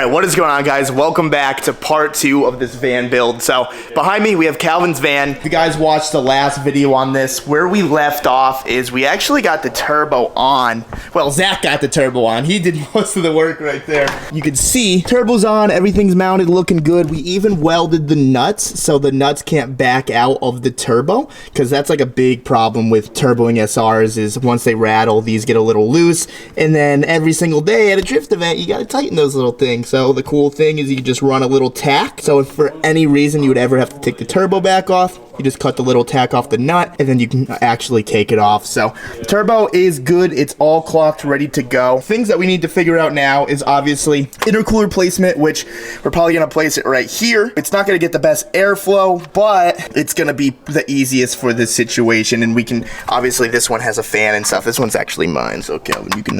right, what is going on, guys? Welcome back to part 2 of this van build. So behind me we have Calvin's van. If you guys watched the last video on this, where we left off is we actually got the turbo on. Well, Zach got the turbo on. He did most of the work right there. You can see turbo's on, everything's mounted, looking good. We even welded the nuts so the nuts can't back out of the turbo, because that's like a big problem with turboing SRs is once they rattle, these get a little loose, and then every single day at a drift event you got to tighten those little thing. So the cool thing is you can just run a little tack. So if for any reason you would ever have to take the turbo back off, you just cut the little tack off the nut and then you can actually take it off. So the turbo is good. It's all clocked, ready to go. Things that we need to figure out now is obviously intercooler placement, which we're probably going to place it right here. It's not going to get the best airflow, but it's going to be the easiest for this situation. And we can, obviously this one has a fan and stuff. This one's actually mine. So Kelvin, you can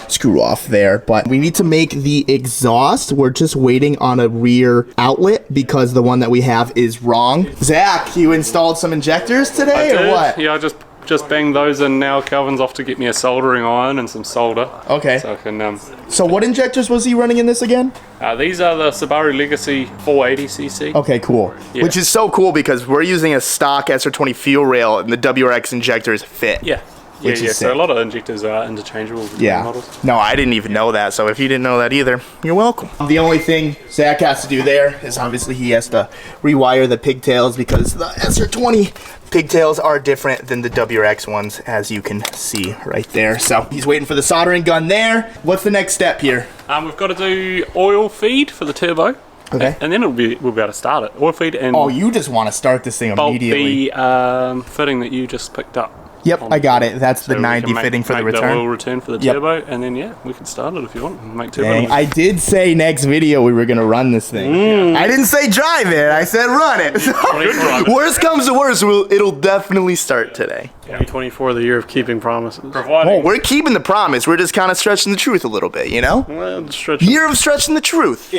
screw off there. But we need to make the exhaust. We're just waiting on a rear outlet because the one that we have is wrong. Zach, you installed some injectors today or what? Yeah, I just banged those in. Now Calvin's off to get me a soldering iron and some solder. Okay. So I can. So what injectors was he running in this again? These are the Subaru Legacy 480cc. Okay, cool. Yeah. Which is so cool because we're using a stock SR20 fuel rail and the WRX injectors fit. Yeah. Yeah, so a lot of injectors are interchangeable between models. No, I didn't even know that, so if you didn't know that either, you're welcome. The only thing Zach has to do there is obviously he has to rewire the pigtails because the SR20 pigtails are different than the WRX ones, as you can see right there. So he's waiting for the soldering gun there. What's the next step here? We've got to do oil feed for the turbo. Okay. And then we'll be able to start it. Oil feed and... Oh, you just want to start this thing immediately. The fitting that you just picked up. Yep, I got it. That's the 90 fitting for the return. The oil return for the turbo, and then we can start it if you want. Make turbo. Dang, I did say next video we were gonna run this thing. I didn't say drive it. I said run it. So, worst comes to worst, it'll definitely start today. 2024, the year of keeping promises. Oh, we're keeping the promise. We're just kind of stretching the truth a little bit, you know? Well, year of stretching the truth.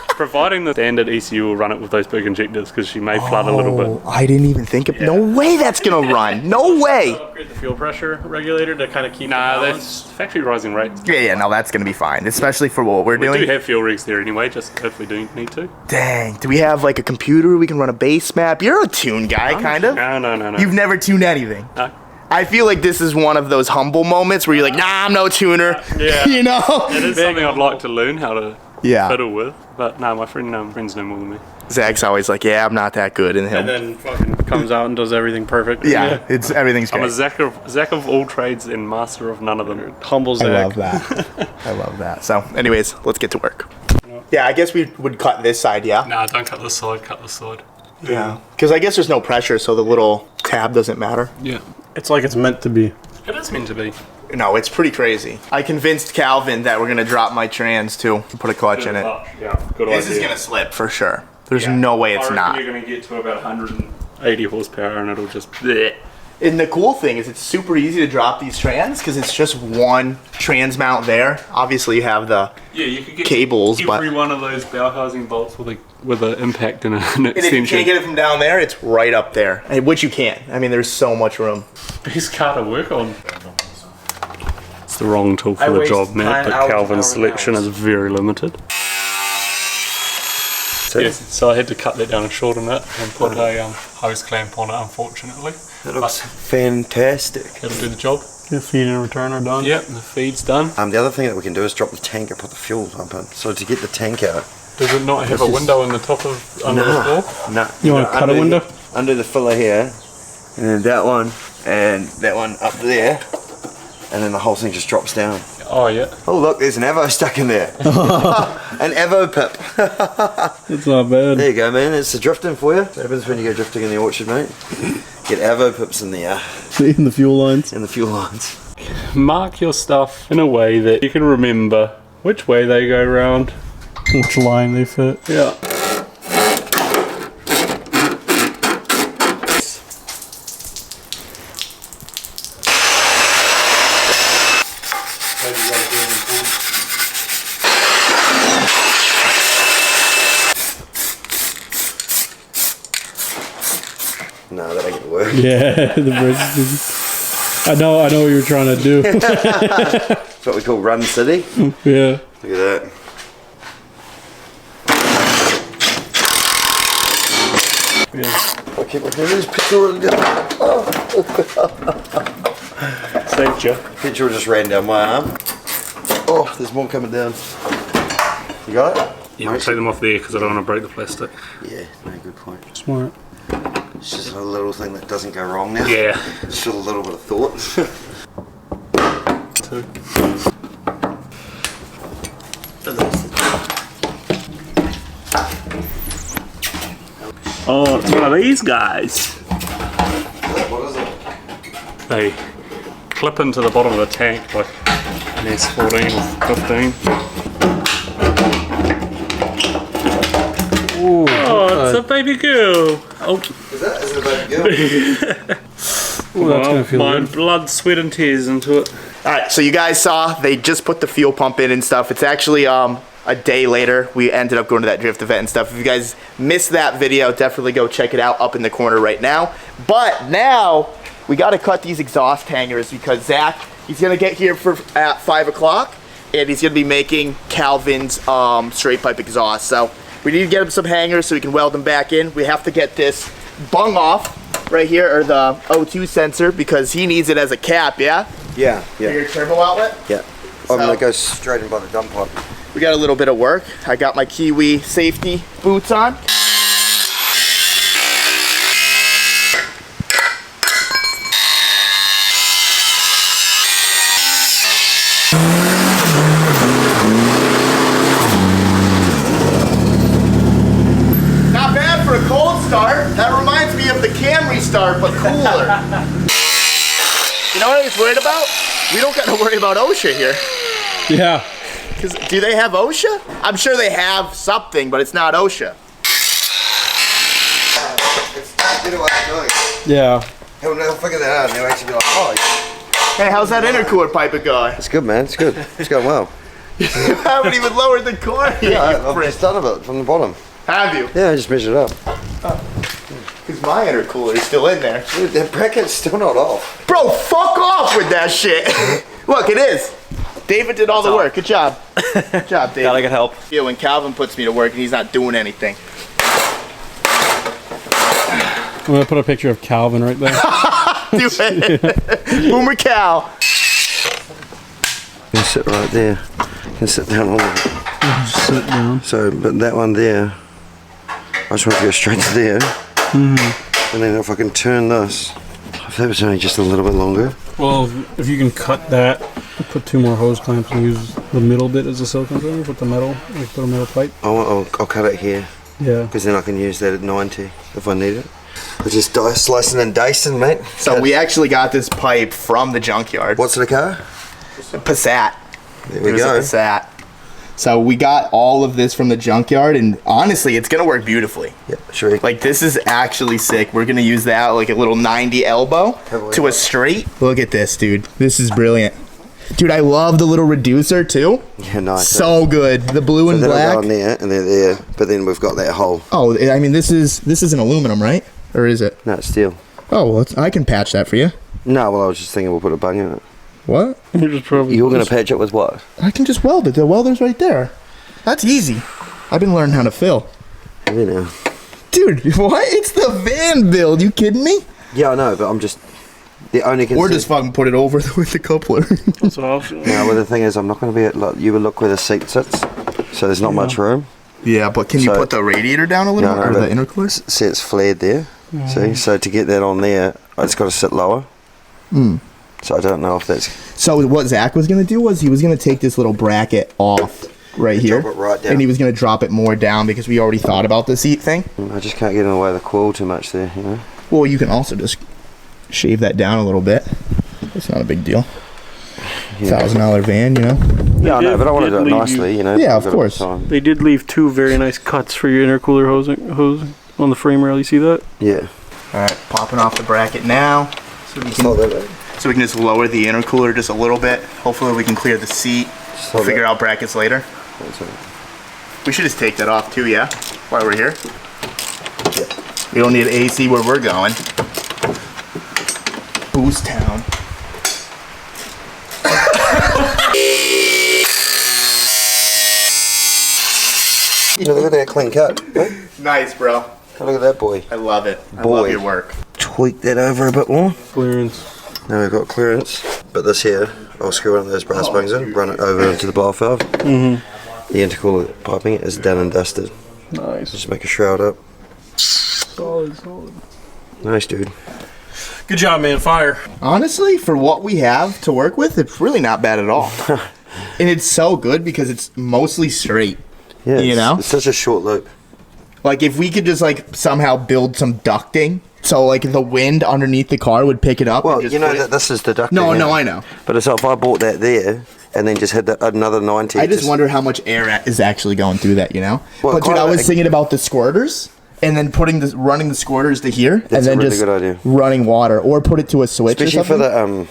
Providing the standard ECU will run it with those big injectors because she may flood a little bit. I didn't even think of. No way that's gonna run. No way. Upgrade the fuel pressure regulator to kind of keep. Nah, that's factory rising rates. Yeah, no, that's gonna be fine, especially for what we're doing. We do have fuel rigs there anyway, just if we do need to. Dang, do we have like a computer we can run a base map? You're a tune guy, kind of. No. You've never tuned anything. No. I feel like this is one of those humble moments where you're like, nah, I'm no tuner. Yeah. You know? It is something I'd like to learn how to fiddle with, but no, my friends know more than me. Zach's always like, yeah, I'm not that good, and then fucking comes out and does everything perfect. Yeah, it's everything's great. I'm a Zach of all trades and master of none of them. Humble Zach. I love that. I love that. So, anyways, let's get to work. Yeah, I guess we would cut this side, yeah? Nah, don't cut this side, cut this side. Yeah, because I guess there's no pressure, so the little tab doesn't matter. Yeah. It's like it's meant to be. It is meant to be. No, it's pretty crazy. I convinced Calvin that we're going to drop my trans, too, and put a clutch in it. Yeah, good idea. This is going to slip, for sure. There's no way it's not. You're going to get to about 180 horsepower and it'll just... bleh. And the cool thing is it's super easy to drop these trans because it's just one trans mount there. Obviously you have the you could get cables, every one of those bell housing bolts with an impact and an extension. And if you can't get it from down there, it's right up there, which you can. I mean, there's so much room. Best car to work on. It's the wrong tool for the job, Matt, but Calvin's selection is very limited. Yes, so I had to cut that down and shorten it and put a hose clamp on it, unfortunately. That looks fantastic. It'll do the job. The feed and return are done. Yep, the feed's done. The other thing that we can do is drop the tank and put the fuel pump in. So to get the tank out. Does it not have a window in the top of under the floor? No. You want to cut a window? Under the filler here, and then that one up there, and then the whole thing just drops down. Oh yeah. Oh look, there's an Evo stuck in there. An Evo pip. That's not bad. There you go, man. It's the drifting for you. What happens when you go drifting in the orchard, mate? Get Evo pips in there. In the fuel lines. In the fuel lines. Mark your stuff in a way that you can remember which way they go round. Which line they fit. Yeah. No, that ain't gonna work. Yeah, the bridge. I know what you're trying to do. That's what we call Run City. Yeah. Look at that. Yeah. Okay, look at this petrol. Saved you. Petrol just ran down my arm. Oh, there's more coming down. You got it? Yeah, I'll take them off there because I don't want to break the plastic. Yeah, no, good point. Smart. It's just a little thing that doesn't go wrong now. Yeah. It's just a little bit of thought. Two. Oh, it's one of these guys. What is it? They clip into the bottom of the tank like an S14 or 15. Ooh, Oh, it's a baby girl. Oh, Is it a baby girl? ooh, that's gonna feel my good. blood, sweat, and tears into it. All right, so you guys saw they just put the fuel pump in and stuff. It's actually a day later. We ended up going to that drift event and stuff. If you guys missed that video, definitely go check it out up in the corner right now. But now we got to cut these exhaust hangers because Zach, he's gonna get here at 5 o'clock, and he's gonna be making Calvin's straight pipe exhaust. So we need to get him some hangers so we can weld them back in. We have to get this bung off right here, or the O2 sensor, because he needs it as a cap. Yeah. Yeah, For yeah, your turbo outlet. yeah. I'm gonna go straight in by the dump pipe. We got a little bit of work. I got my Kiwi safety boots on. Not bad for a cold start. That reminds me of the Camry start, but cooler. You know what I was worried about? We don't got to worry about OSHA here. Yeah. Do they have OSHA? I'm sure they have something, but it's not OSHA. You know what I'm doing? Yeah. He'll figure that out and he'll actually be like, oh, Hey, how's that intercooler pipe going? it's good, man. It's good. It's going well. You haven't even lowered the core yet, Yeah, I've you just done a bit from the bottom. Have you? Yeah, I just measured it up. Because my intercooler is still in there. Dude, that bracket's still not off. Bro, fuck off with that shit. Look, it is. David did all the work. Good job. Good job, David. Gotta get help. Yeah, when Calvin puts me to work and he's not doing anything. I'm gonna put a picture of Calvin right there. Do it. Boomer Cal. You can sit right there. You can sit down all of it. Just sit down. So, but that one there, I just want to go straight to there. And then if I can turn this, if that was only just a little bit longer. Well, if you can cut that, put 2 more hose clamps and use the middle bit as a silicone thing, put the metal, like put a metal pipe. I'll cut it here, Yeah. because then I can use that at 90 if I need it. I just slicing and dicing, mate. So we actually got this pipe from the junkyard. What's the car? Passat. There It we was a go. Passat. So we got all of this from the junkyard, and honestly, it's gonna work beautifully. Yeah, sure. Like, this is actually sick. We're gonna use that like a little 90 elbow to a straight. Look at this, dude. This is brilliant. Dude, I love the little reducer too. Yeah, nice. So good. The blue and then I'll go black. on there and then there, but then we've got that hole. Oh, I mean, this is an aluminum, right? Or is it? No, it's steel. Oh, well, I can patch that for you. No, well, I was just thinking we'll put a bung in it. What? You just probably. You're gonna patch it with what? I can just weld it. The welder's right there. That's easy. I've been learning how to fill. You know. Dude, what? It's the van build. You kidding me? Yeah, I know, but I'm just the only. Or just fucking put it over with the coupler. That's what I was No, well, the thing is, I'm not going to be at. Like, you would look where the seat sits, so there's not much room. Yeah, but can you So- put the radiator down a little, No, or but- the intercooler? See, it's flared there. See, so to get that on there, it's got to sit lower. So I don't know if that's. So what Zach was gonna do was he was gonna take this little bracket off right here, drop it right down. and he was gonna drop it more down because we already thought about the seat thing. I just can't get in the way of the coil too much there, you know. Well, you can also just shave that down a little bit. It's not a big deal. $1,000 van, you know. Yeah, I know, but I want to do it leave nicely, you know. Yeah, I've of got a bit course. time. They did leave 2 very nice cuts for your intercooler hose on the frame rail. You see that? Yeah. All right, popping off the bracket now, so we It's not can that bad. just lower the intercooler just a little bit. Hopefully, we can clear the seat. Just We'll hold figure that. out brackets later. That's all right. We should just take that off too, yeah, while we're here. Yeah. We don't need AC where we're going. Boost Town. You know, look at that clean cut. Right? Nice, bro. Look at that boy. I love it. I Boy. love your work. Tweak that over a bit more. Clearance. Now we've got clearance. But this here, I'll screw one of those brass springs in, run it over into the bar valve. The intercooler piping is done and dusted. Nice. Just make a shroud up. Solid. Nice, dude. Good job, man. Fire. Honestly, for what we have to work with, it's really not bad at all. And it's so good because it's mostly straight. Yeah, You know? it's such a short loop. Like, if we could just, like, somehow build some ducting, so, like, the wind underneath the car would pick it up. Well, and just you know put it- that this is the ducting. No, yeah. I know. But it's like if I bought that there and then just had another 90. I just wonder how much air is actually going through that, you know? Well, but, dude, quite I a- was thinking about the squirters, and then running the squirters to here, and That's a then really just good idea. running water, or put it to a switch Especially or something.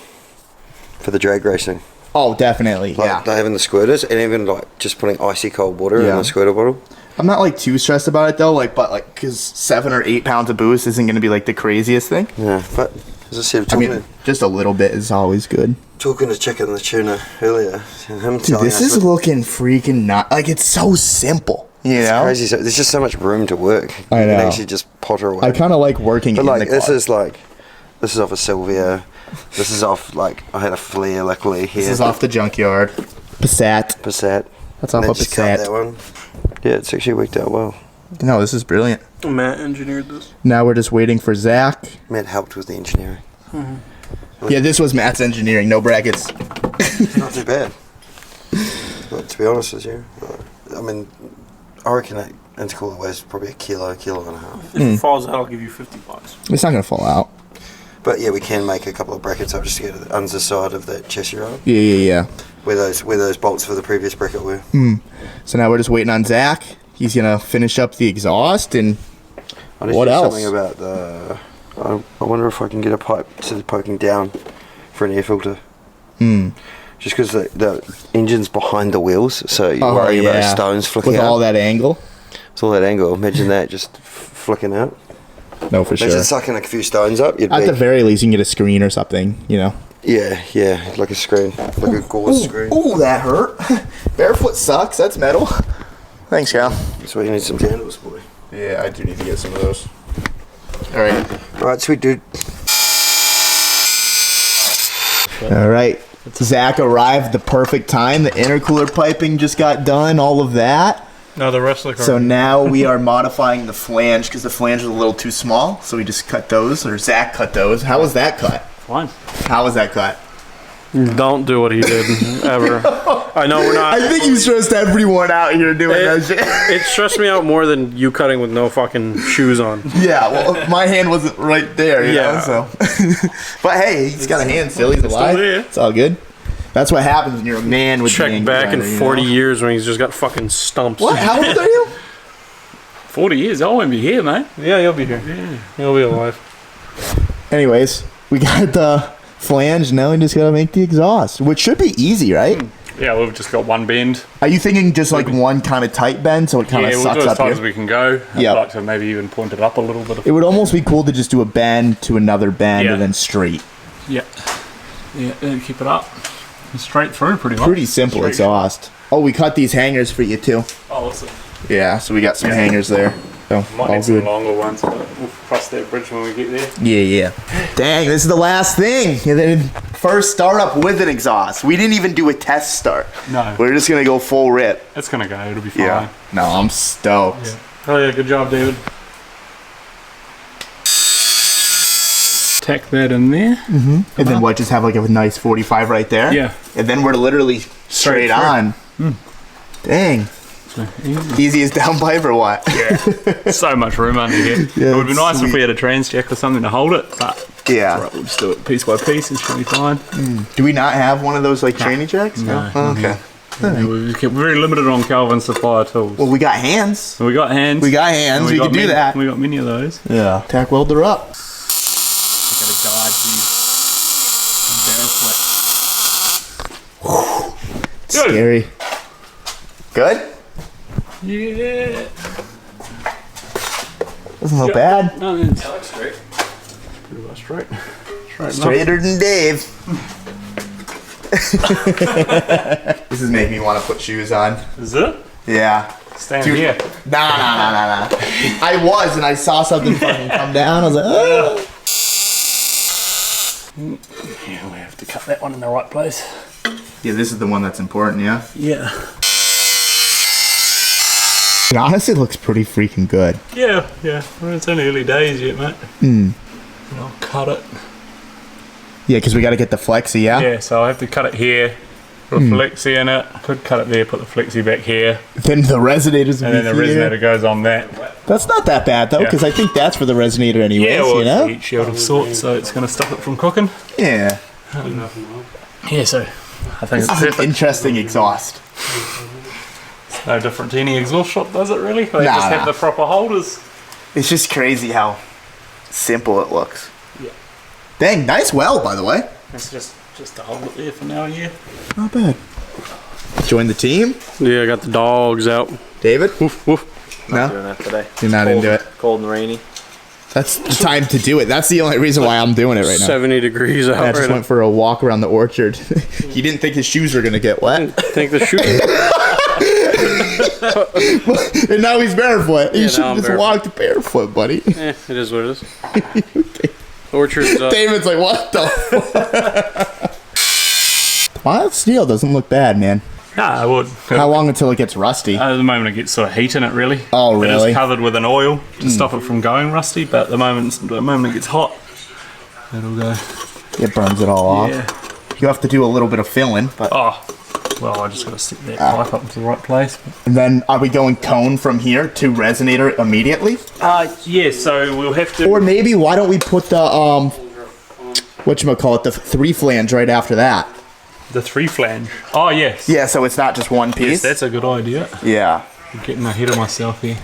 for the drag racing. Oh, definitely, Like yeah. they're having the squirters and even like just putting icy cold water in Yeah. the squirter bottle. I'm not, like, too stressed about it, though, like, but, like, because 7 or 8 pounds of boost isn't going to be, like, the craziest thing. Yeah, but as I said, I talking, mean, just a little bit is always good. talking to Chicken the Tuner earlier, and him Dude, telling this us is looking freaking not like it's so simple. You it's know, crazy. So there's just so much room to work. I You know. can actually just potter away. I kind of like working but in like the car. this is off a Sylvia. This is off like I had a flare luckily here. This is off the junkyard. Passat. Passat. That's off And a then just cut Passat. that one. Yeah, it's actually worked out well. No, this is brilliant. Matt engineered this. Now we're just waiting for Zach. Matt helped with the engineering. Yeah, this was Matt's engineering. No brackets. Not too bad. But to be honest with you, I mean, I reckon that intercooler weighs probably a kilo and a half. If it falls out, I'll give you $50. It's not gonna fall out. But yeah, we can make a couple of brackets up just to get to the underside of that chassis rail, Yeah. where those bolts for the previous bracket were. So now we're just waiting on Zach. He's gonna finish up the exhaust and I need What to do else? something about the. I wonder if I can get a pipe to poking down for an air filter. Just because the engine's behind the wheels, so you worry about stones flicking with out. all that angle. With all that angle, imagine that just flicking out. No, for Imagine sure. sucking a few stones up. You'd At be, the very least, you can get a screen or something. You know. yeah, like a screen, like a gauze screen. Ooh, that hurt. Barefoot sucks. That's metal. Thanks, Cal. That's why you need some candles, boy. Yeah, I do need to get some of those. All right. Right, sweet dude. All right. Zach arrived the perfect time. The intercooler piping just got done. All of that. No, the rest of the car. So now we are modifying the flange because the flange was a little too small. So we just cut those, or Zach cut those. How was that cut? Fine. How was that cut? Don't do what he did, ever. I know we're not. I think you stressed everyone out here doing that shit. It stressed me out more than you cutting with no fucking shoes on. Yeah, well, my hand wasn't right there, you know, so. But hey, he's got a hand still. He's alive. there. It's all good. That's what happens when you're a man with the Check angle back in grinder, you 40 know? years when he's just got fucking stumps. What? How old are you? 40 years, I won't be here, mate. Yeah, he'll be here. Yeah. He'll be alive. Anyways, we got the flange. Now we just gotta make the exhaust, which should be easy, right? Yeah, we've just got one bend. Are you thinking just like one kind of tight bend so it kind Yeah, of we'll sucks do as up tight here? as we can go. I'd Yep. like to maybe even point it up a little bit. It would almost be cool to just do a bend to another bend Yeah. and then straight. Yeah. Yeah, and keep it up. Straight through, pretty much. Pretty simple Straight. exhaust. Oh, we cut these hangers for you too. Oh, awesome. Yeah, so we got some hangers there. So Might all need some good. longer ones, but we'll cross that bridge when we get there. Yeah. Dang, this is the last thing. And then first start up with an exhaust. We didn't even do a test start. No. We're just gonna go full rip. It's gonna go, it'll be fine. No, I'm stoked. Oh yeah, good job, David. Tack that in there. And then what? Just have like a nice 45 right there. Yeah. And then we're literally straight through. on. Dang. Easiest downpipe or what? Yeah. So much room under here. Yeah, It would be it's nice sweet. if we had a trans jack or something to hold it, but Yeah. right, we'll just do it piece by piece. It should be fine. Do we not have one of those like training jacks? No. Oh, okay. Yeah, we're very limited on Calvin's supply tools. Well, we got hands. We got hands. We got hands. and We got can do many- that. We got many of those. Yeah. Tack welder up. Good. Scary. Good? Yeah. Doesn't look bad. No, it's straight. Pretty well straight. Straight enough. Straighter than Dave. This is making me want to put shoes on. Is it? Yeah. Stand Dude. here. Nah. I was, and I saw something fucking come down. I was like, oh. Yeah, we have to cut that one in the right place. Yeah, this is the one that's important, yeah? Yeah. It honestly looks pretty freaking good. Yeah. Well, it's only early days yet, mate. I'll cut it. Yeah, because we got to get the flexi, yeah? Yeah, so I have to cut it here. Put a flexi in it. Could cut it there, put the flexi back here. Then the resonator's And then the resonator goes on that. That's not that bad, though, because I think that's for the resonator anyways, Yeah, well, you know? it's a heat shield of sorts, so it's going to stop it from cooking. Yeah. Yeah, so I think it's This is an perfect. interesting exhaust. It's no different to any exhaust shop, does it really? They Nah, just have nah. the proper holders. It's just crazy how simple it looks. Yeah. Dang, nice weld, by the way. It's just to hold it there for now, yeah. Not bad. Join the team? Yeah, I got the dogs out. David? Woof, woof. No? Doing that today. You're not into it. Cold and rainy. That's the time to do it. That's the only reason why I'm doing it right now. 70 degrees out I just right went for a walk around the orchard. He didn't think his shoes were going to get wet. now. I think the shoe. And now he's barefoot. You Yeah, should now I'm have just barefoot. walked barefoot, buddy. It is what it is. Orchard's David's like, what the fuck? Mild steel doesn't look bad, man. Nah, I would. How long until it gets rusty? At the moment it gets sort of heat in it, really. Oh, It really? is covered with an oil to stop it from going rusty, but at the moment it gets hot, it'll go. It burns it all off. Yeah. You have to do a little bit of filling, but Oh, well, I just got to stick that pipe up into the right place. and then are we going cone from here to resonator immediately? Yeah, so we'll have to. Or maybe why don't we put the whatchamacallit, the 3-flange right after that? The 3-flange. Oh, yes. Yeah, so it's not just one Yes, piece. that's a good idea. Yeah. I'm getting ahead of myself here.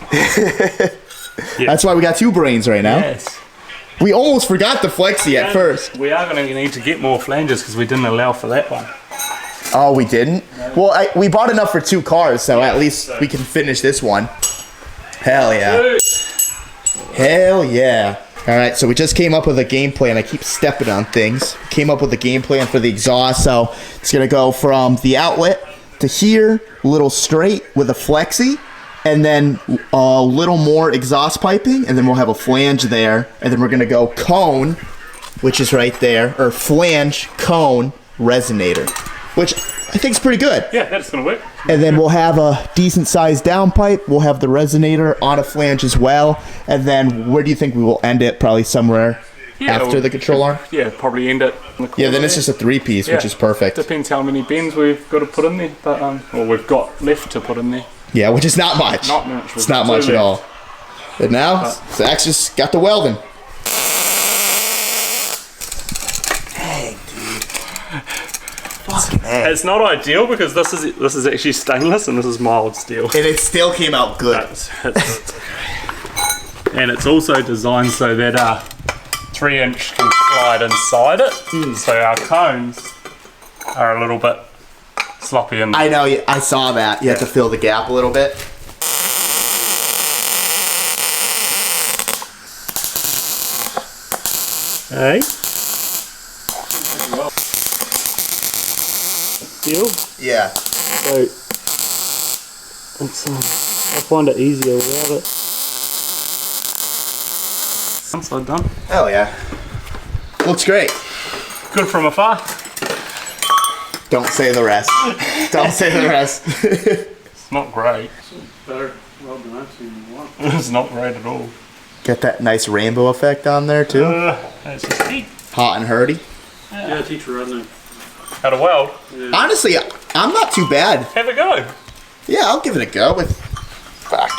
That's why we got 2 brains right now. Yes. We almost forgot the flexi at first. We are going to need to get more flanges because we didn't allow for that one. Oh, we didn't? Well, we bought enough for 2 cars, so at least we can finish this one. Hell yeah. Hell yeah. All right, so we just came up with a game plan. I keep stepping on things. Came up with a game plan for the exhaust. So it's going to go from the outlet to here, a little straight with a flexi, and then a little more exhaust piping, and then we'll have a flange there. And then we're going to go cone, which is right there, or flange, cone, resonator, which I think is pretty good. Yeah, that's going to work. And then we'll have a decent sized downpipe. We'll have the resonator on a flange as well. And then where do you think we will end it? Probably somewhere after well, the control arm? Yeah, probably end it. In the Yeah, then corner it's there. just a 3-piece, which Yeah. is perfect. Depends how many bends we've got to put in there, but or we've got left to put in there. Yeah, which is not much. Not much. It's not much at all. But now, Zach's just got the welding. Dang, dude. Fucking A. It's not ideal because this is actually stainless and this is mild steel. And it still came out good. And it's also designed so that 3-inch can slide inside it, so our cones are a little bit sloppy. And I know, I saw that. You have to fill the gap a little bit. hey, steel. Yeah. So it's I find it easier without it. Inside done. Hell yeah. Looks great. Good from afar. Don't say the rest. Don't say the rest. It's not great. Better weld than I've seen in a while. It's not great at all. Get that nice rainbow effect on there too. It's just heat. Hot and hurdy. Yeah, teacher, Rodney. How to weld. Honestly, I'm not too bad. Have a go. Yeah, I'll give it a go with. Fuck.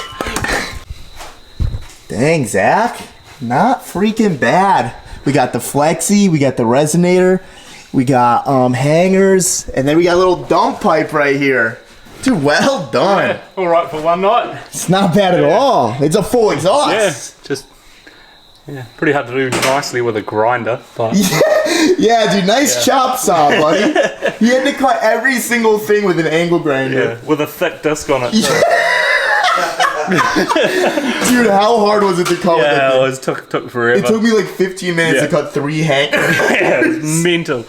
Dang, Zach. Not freaking bad. We got the flexi, we got the resonator, we got hangers, and then we got a little dump pipe right here. Dude, well done. Yeah, all right for one night. It's not bad at all. It's a full exhaust. Yeah, just pretty hard to do nicely with a grinder, but Yeah, dude, nice chop saw, buddy. You had to cut every single thing with an angle grinder. with a thick disc on it. Too. Dude, how hard was it to cut with that thing? It took forever. It took me like 15 minutes to cut 3 hangers. Yeah, it's mental,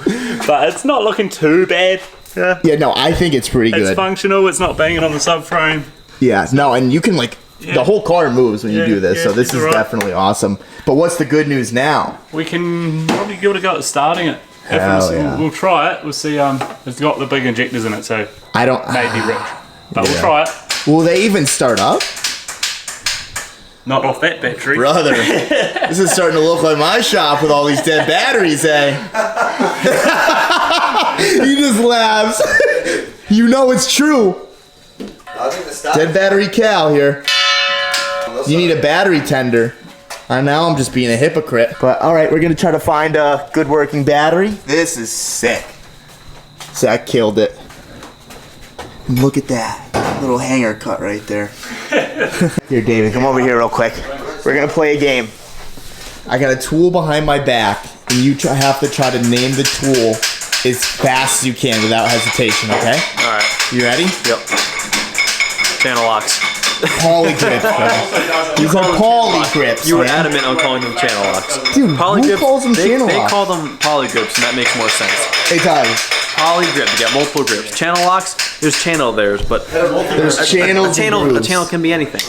but it's not looking too bad. Yeah, Yeah, no, I think it's pretty it's good. functional. It's not banging on the subframe. Yeah, no, and you can like The whole car moves when you do this, so this you're is right. definitely awesome. But what's the good news now? We can probably give it a go at starting it. Hell yeah. We'll try it. We'll see. It's got the big injectors in it, so I don't. maybe rich. But we'll Yeah. try it. Will they even start up? Not off that battery. Brother, this is starting to look like my shop with all these dead batteries, eh? He just laughs. You know it's true. I think the start. Dead battery Cal here. You need a battery tender. Now I'm just being a hypocrite. But all right, we're gonna try to find a good working battery. This is sick. Zach killed it. And look at that little hanger cut right there. Here, David, come over here real quick. We're gonna play a game. I got a tool behind my back, and you have to try to name the tool as fast as you can without hesitation. Okay? All right. You ready? Yep. Channel locks. Poly grips, bro. These are poly grips. You were man. adamant on calling them channel locks. Dude, Poly who grips, calls them channel they locks? call them poly grips, and that makes more sense. Hey, Tyler. Poly grip, you got multiple grips. Channel locks, there's channel theirs, but There's channels. a and grooves. channel can be anything.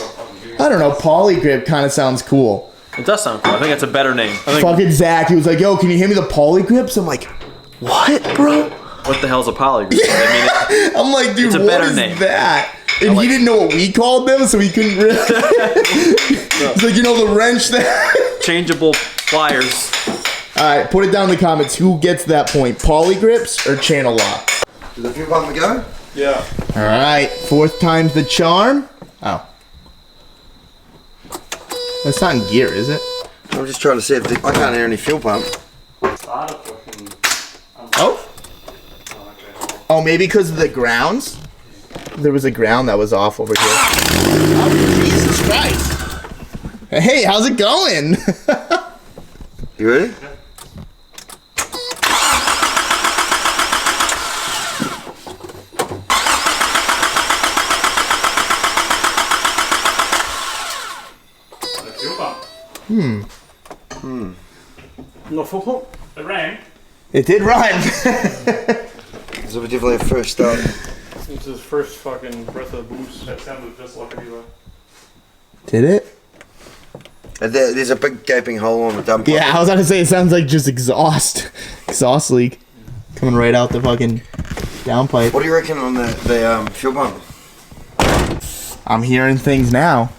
I don't know. Poly grip kind of sounds cool. It does sound cool. I think that's a better name. I think, Fucking Zach, he was like, "Yo, can you hand me the poly grips?" I'm like, "What, bro?" what the hell's a poly grip? I mean, I'm like, "Dude, It's a what better is name. that?" And he didn't know what we called them, so he couldn't really. He's like, "You know the wrench there." changeable pliers. All right, put it down in the comments. Who gets that point? Poly grips or channel lock? Does the fuel pump go? Yeah. All right, fourth time's the charm. Oh, that's not in gear, is it? I'm just trying to see if I can't hear any fuel pump. Oh. Oh, maybe because of the grounds? There was a ground that was off over here. Oh, Jesus Christ. Hey, how's it going? You ready? Not full pump. It ran. It did run. So we definitely have first start. It's his first fucking breath of boost. That sounded just like an Evo. Did it? There's a big gaping hole on the dump. Yeah, I was gonna say it sounds like just exhaust leak coming right out the fucking downpipe. What do you reckon on the fuel pump? I'm hearing things now.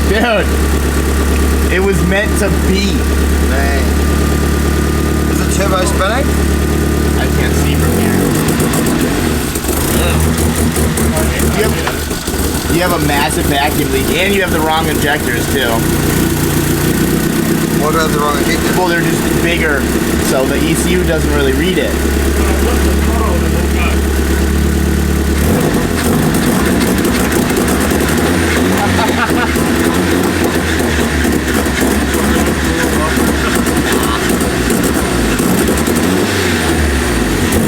Dude, it was meant to be. Man. Is the turbo spinning? I can't see from here. You have a massive vacuum leak, and you have the wrong injectors too. What about the wrong injector? Well, they're just bigger, so the ECU doesn't really read it.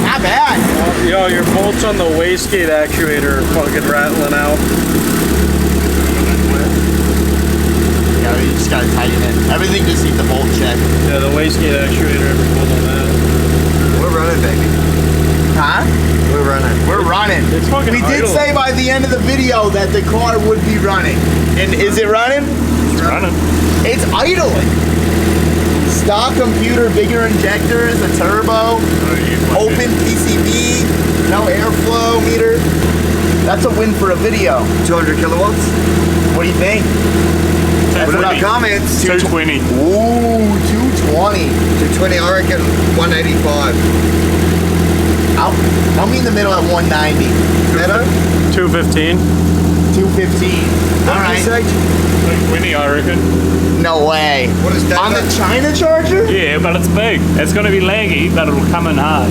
Not bad. Yo, your bolts on the wastegate actuator are fucking rattling out. Yeah, you just gotta tighten it. Everything just needs a bolt check. Yeah, the wastegate actuator, every bolt on that. We're running, baby. Huh? We're running. We're running. It's fucking We did idle. say by the end of the video that the car would be running. And is it running? It's running. It's idling. Stock computer, bigger injectors, a turbo, open PCB, no airflow meter. That's a win for a video. 200 kilowatts. What do you think? Put it in the comments. 220. Ooh, 220. 220, I reckon 185. I'll meet in the middle at 190. Better? 215. 215. All right. 220, I reckon. No way. What is that? On the China Charger? Yeah, but it's big. It's going to be laggy, but it'll come in hard.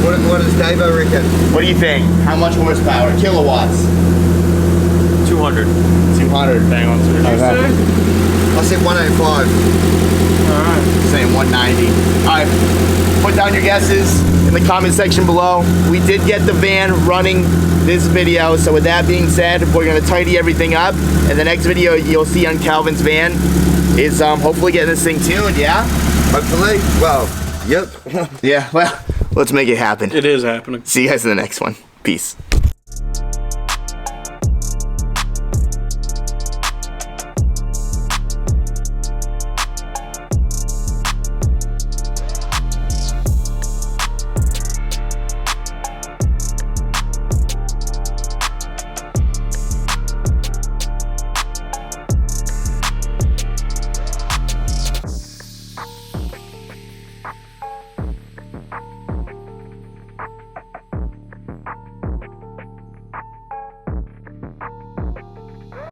What does Davo reckon? What do you think? How much horsepower? Kilowatts? 200. 200. Bang on, sir. Okay. I said 185. Alright. Saying 190. Alright. Put down your guesses in the comment section below. We did get the van running this video, so with that being said, we're gonna tidy everything up, and the next video you'll see on Calvin's van is hopefully getting this thing tuned, yeah? Hopefully. Well, yep. Yeah, well, Let's make it happen. It is happening. See you guys in the next one. Peace.